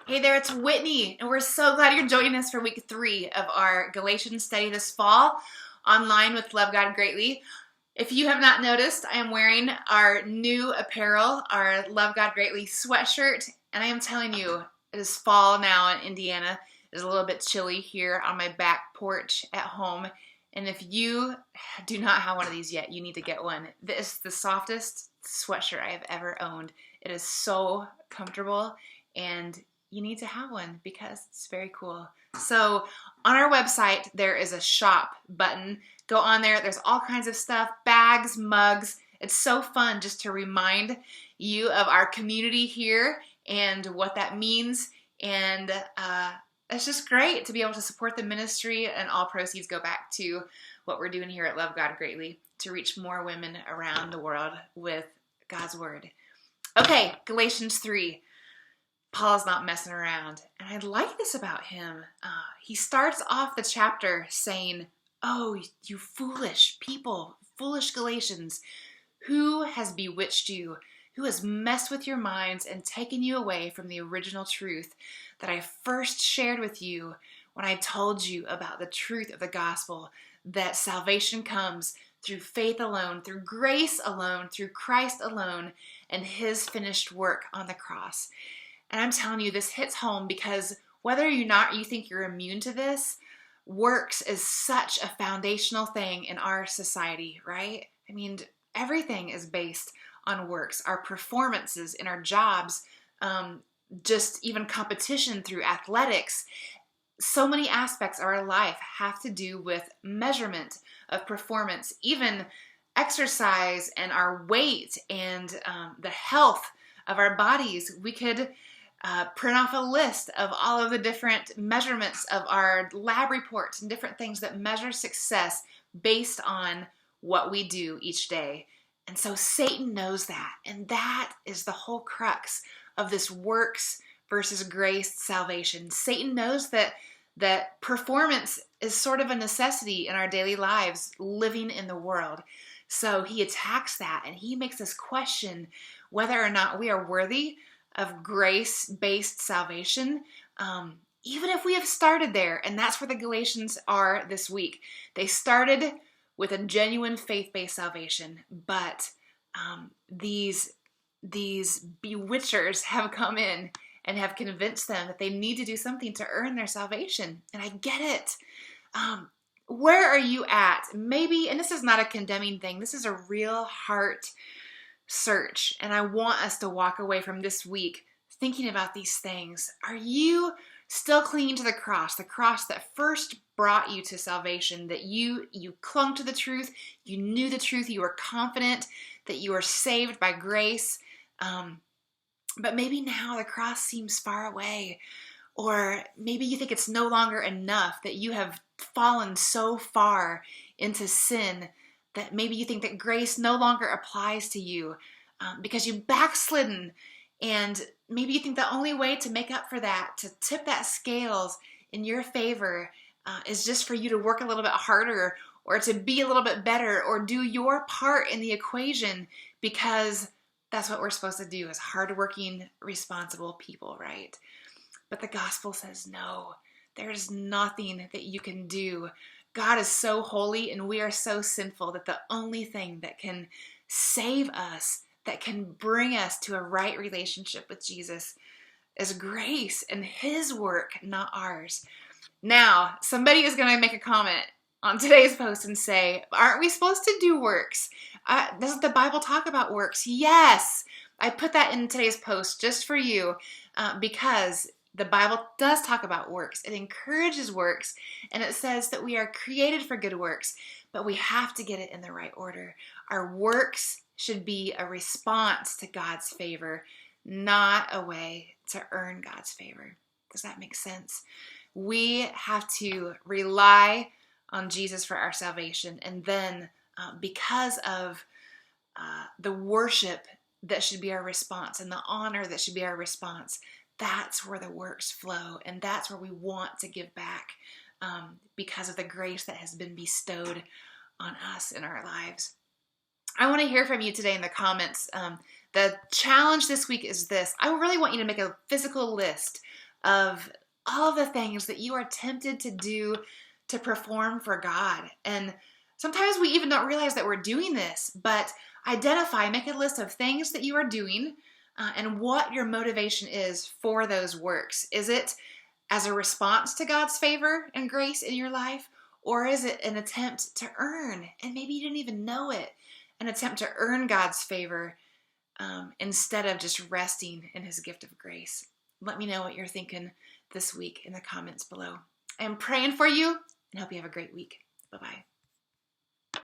Hey there, it's Whitney, and we're so glad you're joining us for week 3 of our Galatians study this fall online with Love God Greatly. If you have not noticed, I am wearing our new apparel, our Love God Greatly sweatshirt, and I am telling you, it is fall now in Indiana. It is a little bit chilly here on my back porch at home, and if you do not have one of these yet, you need to get one. This is the softest sweatshirt I have ever owned. It is so comfortable, and you need to have one because it's very cool. So on our website, there is a shop button. Go on there. There's all kinds of stuff, bags, mugs. It's so fun just to remind you of our community here and what that means. And it's just great to be able to support the ministry, and all proceeds go back to what we're doing here at Love God Greatly to reach more women around the world with God's word. Okay, Galatians 3. Paul's not messing around. And I like this about him. He starts off the chapter saying, "Oh, you foolish people, foolish Galatians, who has bewitched you? Who has messed with your minds and taken you away from the original truth that I first shared with you when I told you about the truth of the gospel, that salvation comes through faith alone, through grace alone, through Christ alone, and his finished work on the cross." And I'm telling you, this hits home because whether or not you think you're immune to this, works is such a foundational thing in our society, right? I mean, everything is based on works. Our performances in our jobs, just even competition through athletics. So many aspects of our life have to do with measurement of performance, even exercise and our weight and the health of our bodies. We could print off a list of all of the different measurements of our lab reports and different things that measure success based on what we do each day. And so Satan knows that. And that is the whole crux of this works versus grace salvation. Satan knows that performance is sort of a necessity in our daily lives, living in the world. So he attacks that, and he makes us question whether or not we are worthy of grace-based salvation, even if we have started there. And that's where the Galatians are this week. They started with a genuine faith-based salvation, but these bewitchers have come in and have convinced them that they need to do something to earn their salvation. And I get it. Where are you at? Maybe, and this is not a condemning thing, this is a real heart search. And I want us to walk away from this week thinking about these things. Are you still clinging to the cross that first brought you to salvation, that you clung to the truth, you knew the truth, you were confident that you are saved by grace, but maybe now the cross seems far away, or maybe you think it's no longer enough, that you have fallen so far into sin that maybe you think that grace no longer applies to you because you've backslidden. And maybe you think the only way to make up for that, to tip that scales in your favor, is just for you to work a little bit harder, or to be a little bit better, or do your part in the equation, because that's what we're supposed to do as hardworking, responsible people, right? But the gospel says no. There's nothing that you can do. God is so holy and we are so sinful that the only thing that can save us, that can bring us to a right relationship with Jesus, is grace and his work, not ours. Now, somebody is going to make a comment on today's post and say, aren't we supposed to do works? Doesn't the Bible talk about works? Yes, I put that in today's post just for you because the Bible does talk about works. It encourages works, and it says that we are created for good works, but we have to get it in the right order. Our works should be a response to God's favor, not a way to earn God's favor. Does that make sense? We have to rely on Jesus for our salvation, and then because of the worship that should be our response and the honor that should be our response, that's where the works flow, and that's where we want to give back because of the grace that has been bestowed on us in our lives. I want to hear from you today in the comments. The challenge this week is this. I really want you to make a physical list of all the things that you are tempted to do to perform for God. And sometimes we even don't realize that we're doing this, but identify, make a list of things that you are doing and what your motivation is for those works. Is it as a response to God's favor and grace in your life? Or is it an attempt to earn, and maybe you didn't even know it, an attempt to earn God's favor instead of just resting in his gift of grace? Let me know what you're thinking this week in the comments below. I am praying for you and hope you have a great week. Bye-bye.